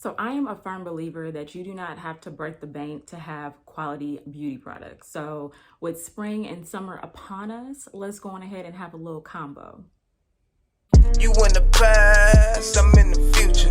So I am a firm believer that you do not have to break the bank to have quality beauty products. So with spring and summer upon us, let's go on ahead and have a little combo. You in the past, I'm in the future.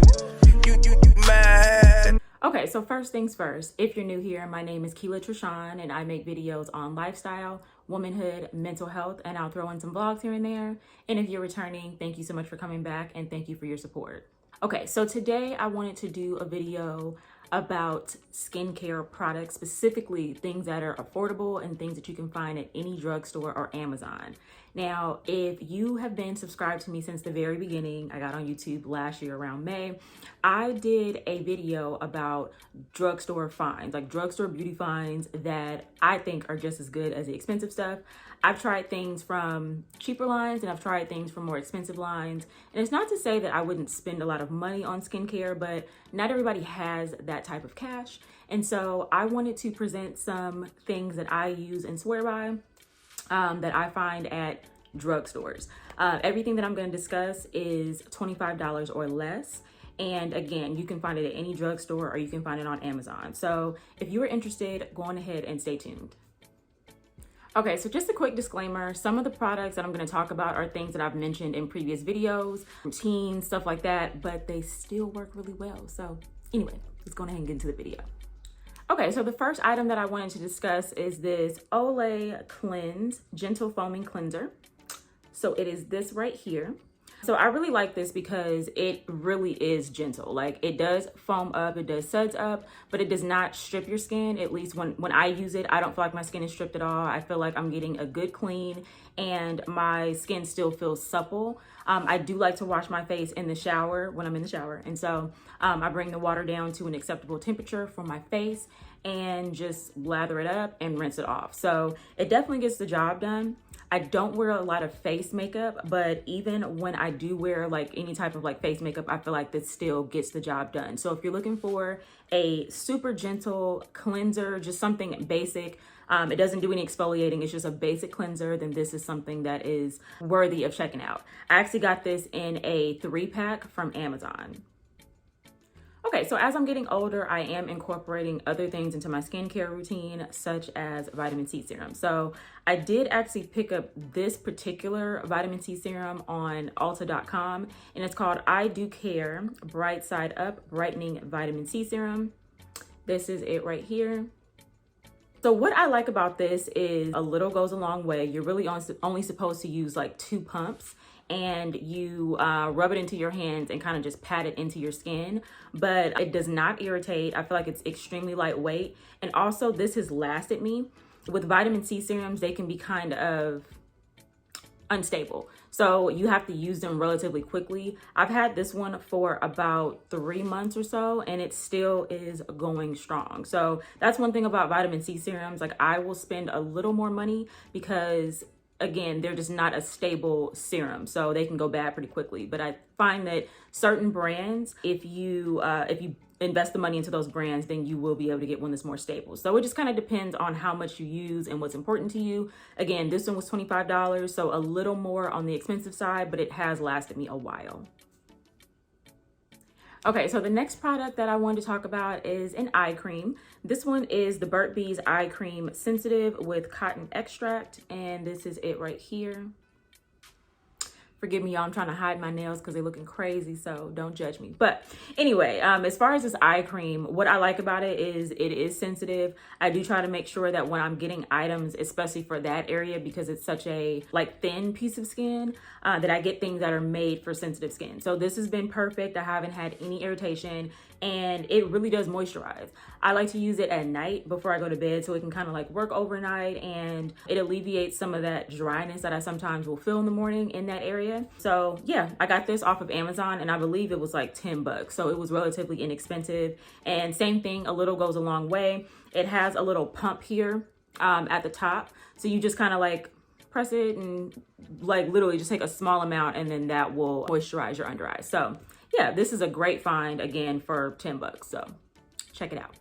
You mad. Okay, so first things first, if you're new here, my name is Keila Trishan and I make videos on lifestyle, womanhood, mental health, and I'll throw in some vlogs here and there. And if you're returning, thank you so much for coming back and thank you for your support. Okay, so today I wanted to do a video about skincare products, specifically things that are affordable and things that you can find at any drugstore or Amazon. Now, if you have been subscribed to me since the very beginning, I got on YouTube last year around May, I did a video about drugstore finds, like drugstore beauty finds that I think are just as good as the expensive stuff. I've tried things from cheaper lines and I've tried things from more expensive lines. And it's not to say that I wouldn't spend a lot of money on skincare, but not everybody has that type of cash. And so I wanted to present some things that I use and swear by that I find at drugstores. Everything that I'm going to discuss is $25 or less. And again, you can find it at any drugstore or you can find it on Amazon. So if you are interested, go on ahead and stay tuned. Okay, so just a quick disclaimer, some of the products that I'm going to talk about are things that I've mentioned in previous videos, routines, stuff like that, but they still work really well. So anyway, let's go ahead and get into the video. Okay, so the first item that I wanted to discuss is this Olay Cleanse Gentle Foaming Cleanser. So it is this right here. So I really like this because it really is gentle. Like it does foam up, it does suds up, but it does not strip your skin. At least when I use it, I don't feel like my skin is stripped at all. I feel like I'm getting a good clean and my skin still feels supple. I do like to wash my face in the shower when I'm in the shower. And so I bring the water down to an acceptable temperature for my face and just lather it up and rinse it off. So it definitely gets the job done. I don't wear a lot of face makeup, but even when I do wear like any type of like face makeup, I feel like this still gets the job done. So if you're looking for a super gentle cleanser, just something basic, it doesn't do any exfoliating, it's just a basic cleanser, then this is something that is worthy of checking out. I actually got this in a 3-pack from Amazon. Okay, so as I'm getting older, I am incorporating other things into my skincare routine, such as vitamin C serum. So I did actually pick up this particular vitamin C serum on Ulta.com, and it's called I Do Care Bright Side Up Brightening Vitamin C Serum. This is it right here. So what I like about this is a little goes a long way. You're really only supposed to use like 2 pumps. And you rub it into your hands and kind of just pat it into your skin, but it does not irritate. I feel like it's extremely lightweight. And also this has lasted me. With vitamin C serums, they can be kind of unstable. So you have to use them relatively quickly. I've had this one for about 3 months or so, and it still is going strong. So that's one thing about vitamin C serums. Like I will spend a little more money because again, they're just not a stable serum, so they can go bad pretty quickly. But I find that certain brands, if you invest the money into those brands, then you will be able to get one that's more stable. So it just kind of depends on how much you use and what's important to you. Again, this one was $25, so a little more on the expensive side, but it has lasted me a while. Okay, so the next product that I wanted to talk about is an eye cream. This one is the Burt Bees Eye Cream Sensitive with Cotton Extract, and this is it right here. Forgive me, y'all, I'm trying to hide my nails because they're looking crazy, so don't judge me. But anyway, as far as this eye cream, what I like about it is sensitive. I do try to make sure that when I'm getting items, especially for that area, because it's such a like thin piece of skin, that I get things that are made for sensitive skin. So this has been perfect. I haven't had any irritation and it really does moisturize. I like to use it at night before I go to bed so it can kind of like work overnight and it alleviates some of that dryness that I sometimes will feel in the morning in that area. So yeah, I got this off of Amazon and I believe it was like $10. So it was relatively inexpensive. And same thing, a little goes a long way. It has a little pump here at the top. So you just kind of like press it and like literally just take a small amount and then that will moisturize your under eyes. So yeah, this is a great find again for $10. So check it out.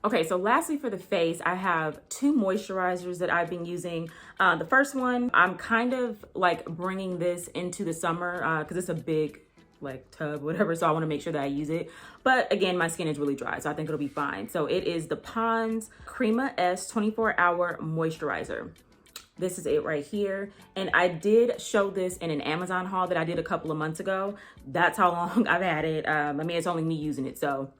Okay, so lastly for the face, I have 2 moisturizers that I've been using. The first one, I'm kind of like bringing this into the summer because it's a big like tub, whatever. So I want to make sure that I use it. But again, my skin is really dry, so I think it'll be fine. So it is the Pond's Crema S 24-hour moisturizer. This is it right here. And I did show this in an Amazon haul that I did a couple of months ago. That's how long I've had it. I mean, it's only me using it, so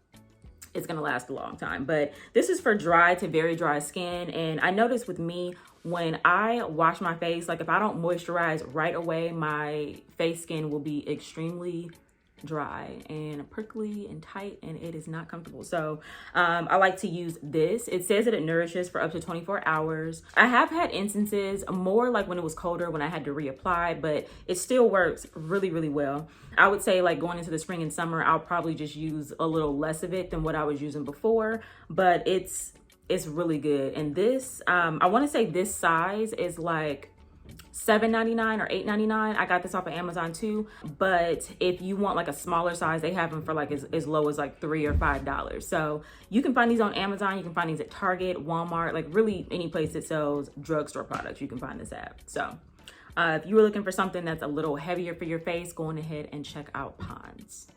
it's gonna last a long time. But this is for dry to very dry skin. And I noticed with me, when I wash my face, like if I don't moisturize right away, my face skin will be extremely dry and prickly and tight, and it is not comfortable. So I like to use this. It says that it nourishes for up to 24 hours. I have had instances more like when it was colder when I had to reapply, but it still works really, really well. I would say like going into the spring and summer, I'll probably just use a little less of it than what I was using before, but it's really good. And this, I want to say this size is like $7.99 or $8.99. I got this off of Amazon too, but if you want like a smaller size, they have them for like as low as like $3 or $5. So you can find these on Amazon. You can find these at Target, Walmart, like really any place that sells drugstore products, you can find this at. So if you were looking for something that's a little heavier for your face, go on ahead and check out Pond's.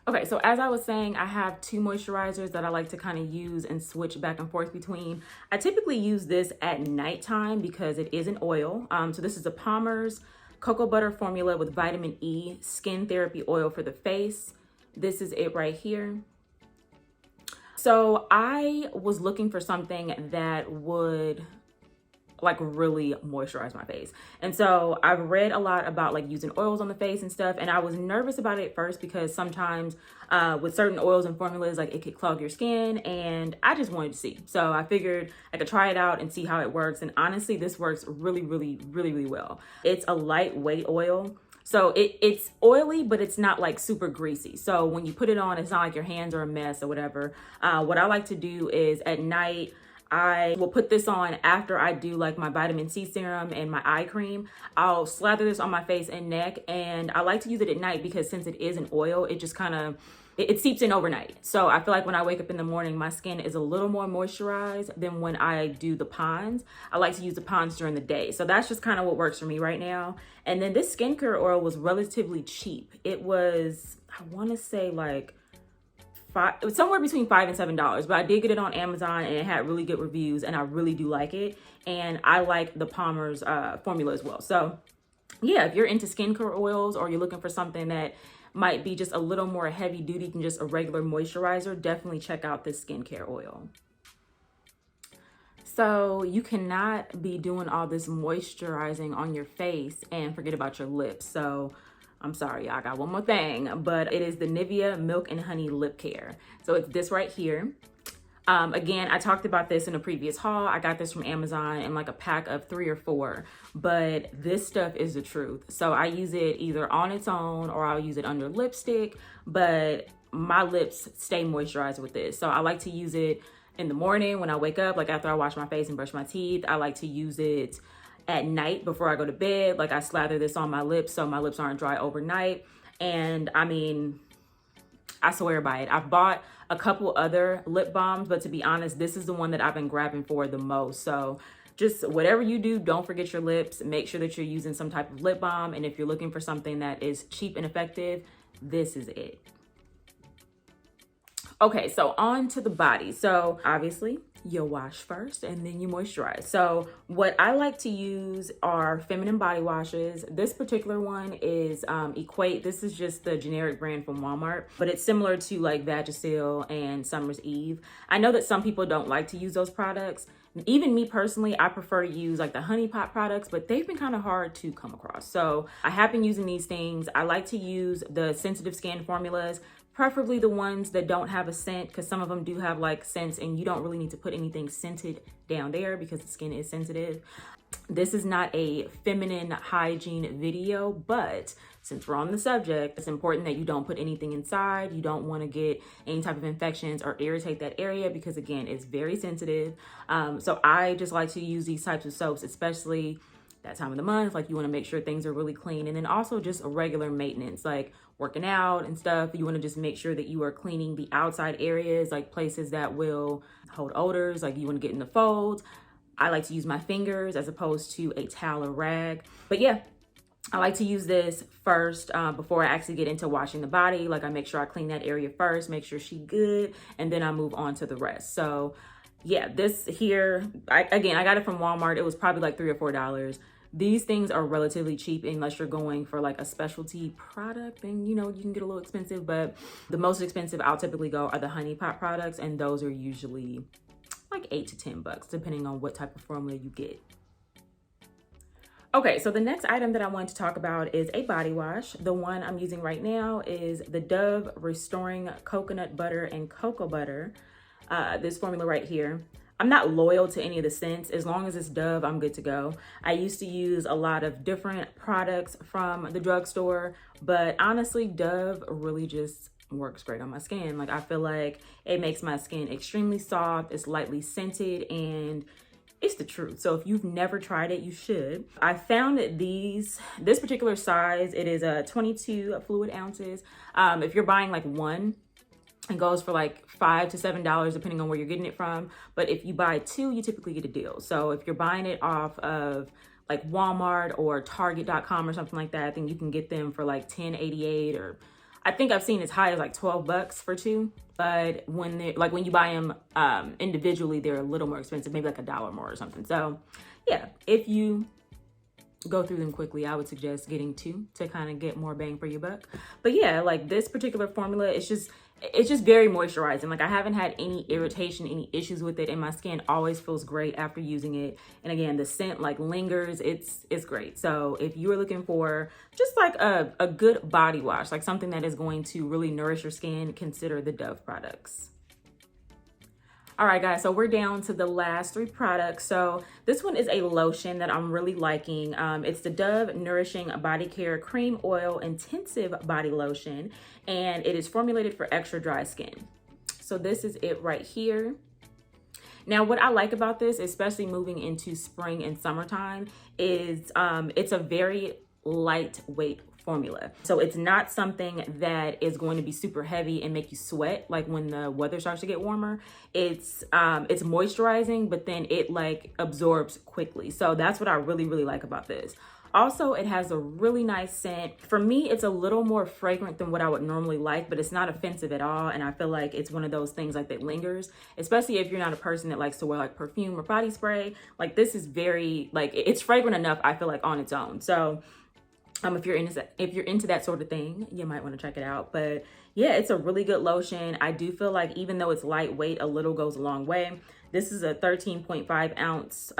Okay, so as I was saying, I have two moisturizers that I like to kind of use and switch back and forth between. I typically use this at nighttime because it is an oil. So this is a Palmer's Cocoa Butter Formula with Vitamin E Skin Therapy Oil for the face. This is it right here. So I was looking for something that would like really moisturize my face. And so I've read a lot about like using oils on the face and stuff. And I was nervous about it at first because sometimes with certain oils and formulas, like it could clog your skin, and I just wanted to see. So I figured I could try it out and see how it works. And honestly, this works really, really, really, really well. It's a lightweight oil. So it's oily, but it's not like super greasy. So when you put it on, it's not like your hands are a mess or whatever. What I like to do is at night, I will put this on after I do like my vitamin C serum and my eye cream. I'll slather this on my face and neck, and I like to use it at night because since it is an oil, it just kind of, it seeps in overnight. So I feel like when I wake up in the morning, my skin is a little more moisturized than when I do the Pond's. I like to use the Pond's during the day. So that's just kind of what works for me right now. And then this skincare oil was relatively cheap. It was, I want to say like, it was somewhere between $5 and $7, but I did get it on Amazon and it had really good reviews, and I really do like it. And I like the Palmer's formula as well. So yeah, if you're into skincare oils or you're looking for something that might be just a little more heavy duty than just a regular moisturizer, definitely check out this skincare oil. So you cannot be doing all this moisturizing on your face and forget about your lips. So I'm sorry, I got one more thing, but it is the Nivea Milk and Honey Lip Care. So it's this right here. Again, I talked about this in a previous haul. I got this from Amazon in like a pack of 3 or 4, but this stuff is the truth. So I use it either on its own or I'll use it under lipstick, but my lips stay moisturized with this. So I like to use it in the morning when I wake up, like after I wash my face and brush my teeth. I like to use it at night before I go to bed. Like I slather this on my lips so my lips aren't dry overnight. And I mean, I swear by it. I've bought a couple other lip balms, but to be honest, this is the one that I've been grabbing for the most. So just whatever you do, don't forget your lips. Make sure that you're using some type of lip balm. And if you're looking for something that is cheap and effective, this is it. Okay, so on to the body. So obviously you wash first and then you moisturize. So what I like to use are feminine body washes. This particular one is Equate. This is just the generic brand from Walmart, but it's similar to like Vagisil and Summer's Eve. I know that some people don't like to use those products. Even me personally, I prefer to use like the Honey Pot products, but they've been kind of hard to come across. So I have been using these things. I like to use the sensitive skin formulas, preferably the ones that don't have a scent, because some of them do have like scents and you don't really need to put anything scented down there because the skin is sensitive. This is not a feminine hygiene video, but since we're on the subject, it's important that you don't put anything inside. You don't want to get any type of infections or irritate that area because again, it's very sensitive. So I just like to use these types of soaps, especially that time of the month. Like you want to make sure things are really clean, and then also just a regular maintenance, like working out and stuff. You want to just make sure that you are cleaning the outside areas, like places that will hold odors, like you want to get in the folds. I like to use my fingers as opposed to a towel or rag. But yeah, I like to use this first before I actually get into washing the body. Like I make sure I clean that area first, make sure she's good, and then I move on to the rest. So yeah, this here, I got it from Walmart. It was probably like $3 or $4. These things are relatively cheap unless you're going for like a specialty product, then you know, you can get a little expensive, but the most expensive I'll typically go are the Honey Pot products, and those are usually like $8 to $10 depending on what type of formula you get. Okay, so the next item that I want to talk about is a body wash. The one I'm using right now is the Dove Restoring Coconut Butter and Cocoa Butter. This formula right here. I'm not loyal to any of the scents. As long as it's Dove, I'm good to go. I used to use a lot of different products from the drugstore, but honestly, Dove really just works great on my skin. Like I feel like it makes my skin extremely soft, it's lightly scented, and it's the truth. So if you've never tried it, you should. I found that this particular size, it is 22 fluid ounces. If you're buying like one, it goes for like $5 to $7 depending on where you're getting it from. But if you buy two, you typically get a deal. So if you're buying it off of like Walmart or Target.com or something like that, I think you can get them for like $10.88, or I think I've seen as high as like $12 for two. But when you buy them individually, they're a little more expensive, maybe like $1 more or something. So yeah, if you go through them quickly, I would suggest getting two to kind of get more bang for your buck. But yeah, like this particular formula, it's just very moisturizing. Like I haven't had any irritation, any issues with it, and my skin always feels great after using it. And again, the scent like lingers. It's great. So if you are looking for just like a good body wash, like something that is going to really nourish your skin, consider the Dove products. All right, guys, so we're down to the last three products. So this one is a lotion that I'm really liking. It's the Dove Nourishing Body Care Cream Oil Intensive Body Lotion, and it is formulated for extra dry skin. So this is it right here. Now, what I like about this, especially moving into spring and summertime, is it's a very lightweight formula. So it's not something that is going to be super heavy and make you sweat like when the weather starts to get warmer. It's moisturizing, but then it like absorbs quickly. So that's what I really, really like about this. Also, it has a really nice scent. For me, it's a little more fragrant than what I would normally like, but it's not offensive at all. And I feel like it's one of those things like that lingers, especially if you're not a person that likes to wear like perfume or body spray. Like this is very, like, it's fragrant enough, I feel like, on its own. So if you're into that sort of thing, you might want to check it out. But yeah, it's a really good lotion. I do feel like even though it's lightweight, a little goes a long way. This is a 13.5 ounce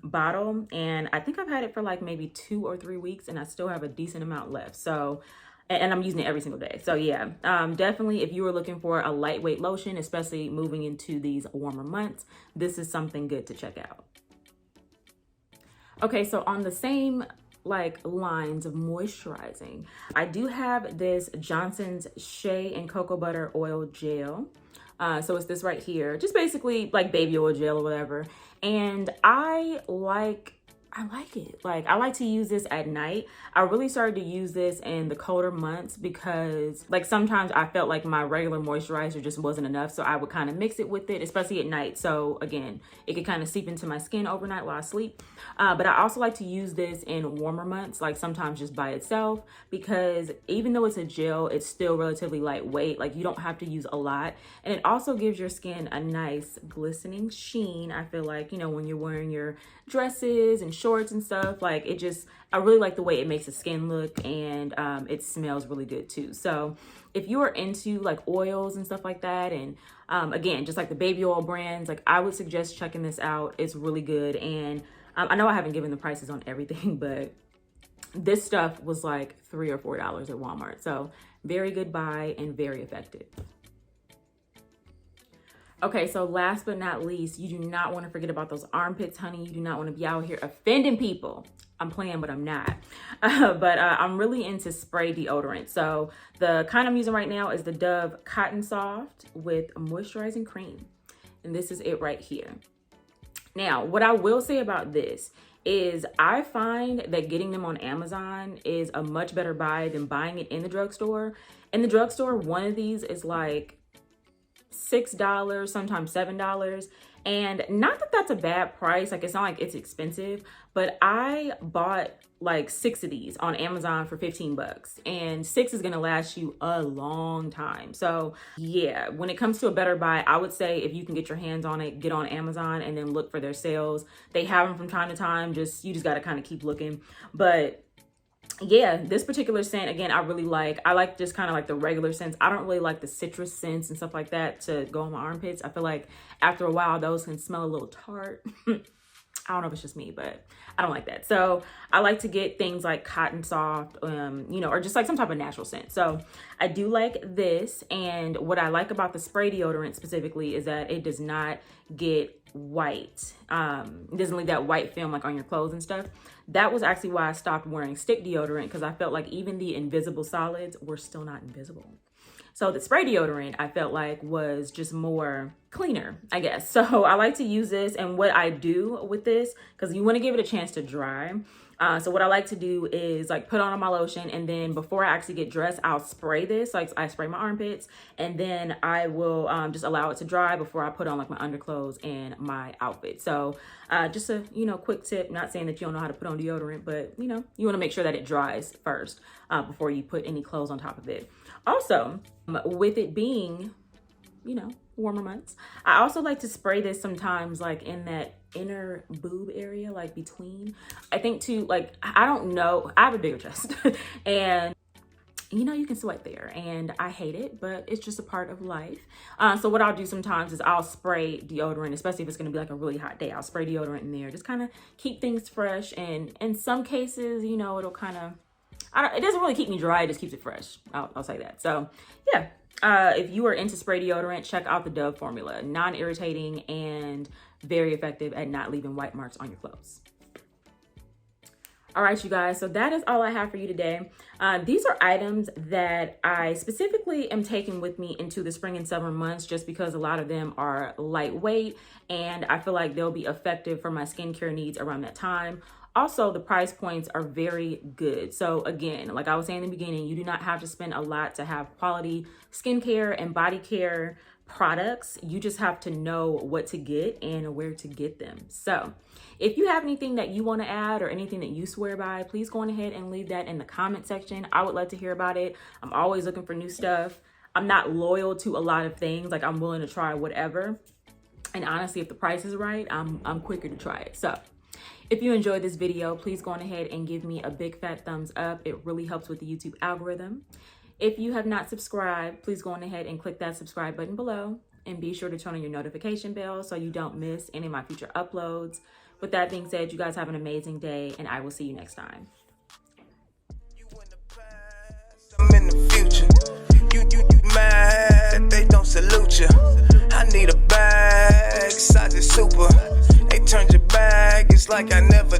bottle, and I think I've had it for like maybe 2 or 3 weeks, and I still have a decent amount left. So, and I'm using it every single day. So yeah, definitely if you were looking for a lightweight lotion, especially moving into these warmer months, this is something good to check out. Okay, so on the same like lines of moisturizing, I do have this Johnson's Shea and Cocoa Butter Oil Gel. So it's this right here, just basically like baby oil gel or whatever. And I like it. Like I like to use this at night. I really started to use this in the colder months because like sometimes I felt like my regular moisturizer just wasn't enough. So I would kind of mix it with it, especially at night. So again, it could kind of seep into my skin overnight while I sleep. But I also like to use this in warmer months, like sometimes just by itself, because even though it's a gel, it's still relatively lightweight. Like you don't have to use a lot. And it also gives your skin a nice glistening sheen. I feel like, you know, when you're wearing your dresses and shorts and stuff, like it just, I really like the way it makes the skin look, and it smells really good too. So if you are into like oils and stuff like that, and again, just like the baby oil brands, like I would suggest checking this out. It's really good. And I know I haven't given the prices on everything, but this stuff was like $3 or $4 at Walmart. So very good buy and very effective. Okay, so last but not least, you do not want to forget about those armpits, honey. You do not want to be out here offending people. I'm playing, but I'm not. I'm really into spray deodorant. So the kind I'm using right now is the Dove Cotton Soft with moisturizing cream. And this is it right here. Now, what I will say about this is I find that getting them on Amazon is a much better buy than buying it in the drugstore. In the drugstore, one of these is like $6, sometimes $7. And not that that's a bad price, like it's not like it's expensive, but I bought like 6 of these on Amazon for 15 bucks, and 6 is gonna last you a long time. So yeah, when it comes to a better buy, I would say if you can get your hands on it, get on Amazon and then look for their sales. They have them from time to time, you just gotta kind of keep looking. But yeah, this particular scent, again, I like just kind of like the regular scents. I don't really like the citrus scents and stuff like that to go on my armpits. I feel like after a while those can smell a little tart. I don't know if it's just me, but I don't like that. So I like to get things like Cotton Soft, you know, or just like some type of natural scent. So I do like this. And what I like about the spray deodorant specifically is that it does not get white. It doesn't leave that white film like on your clothes and stuff. That was actually why I stopped wearing stick deodorant, because I felt like even the invisible solids were still not invisible. So the spray deodorant I felt like was just more cleaner, I guess. So I like to use this, and what I do with this, because you want to give it a chance to dry. So what I like to do is like put on my lotion, and then before I actually get dressed, I'll spray this. Like I spray my armpits, and then I will just allow it to dry before I put on like my underclothes and my outfit. So just a, you know, quick tip, not saying that you don't know how to put on deodorant, but you know, you want to make sure that it dries first before you put any clothes on top of it. Also, with it being, you know, warmer months, I also like to spray this sometimes like in that inner boob area, like between, I think too, like, I don't know, I have a bigger chest and you know, you can sweat there, and I hate it, but it's just a part of life. So what I'll do sometimes is I'll spray deodorant, especially if it's going to be like a really hot day. I'll spray deodorant in there, just kind of keep things fresh. And in some cases, you know, it'll kind of, it doesn't really keep me dry, it just keeps it fresh. I'll say that. So yeah, if you are into spray deodorant, check out the Dove formula. Non-irritating and very effective at not leaving white marks on your clothes. All right, you guys, so that is all I have for you today. These are items that I specifically am taking with me into the spring and summer months, just because a lot of them are lightweight and I feel like they'll be effective for my skincare needs around that time. Also, the price points are very good. So again, like I was saying in the beginning, you do not have to spend a lot to have quality skincare and body care products. You just have to know what to get and where to get them. So if you have anything that you want to add or anything that you swear by, please go on ahead and leave that in the comment section. I would love to hear about it. I'm always looking for new stuff. I'm not loyal to a lot of things. Like, I'm willing to try whatever. And honestly, if the price is right, I'm quicker to try it. So if you enjoyed this video, please go on ahead and give me a big fat thumbs up. It really helps with the YouTube algorithm. If you have not subscribed, please go on ahead and click that subscribe button below, and be sure to turn on your notification bell so you don't miss any of my future uploads. With that being said, you guys have an amazing day, and I will see you next time. You in the past, I'm in the future. You mad that they don't salute you. I need a bag, size is super. They turned your bag, it's like I never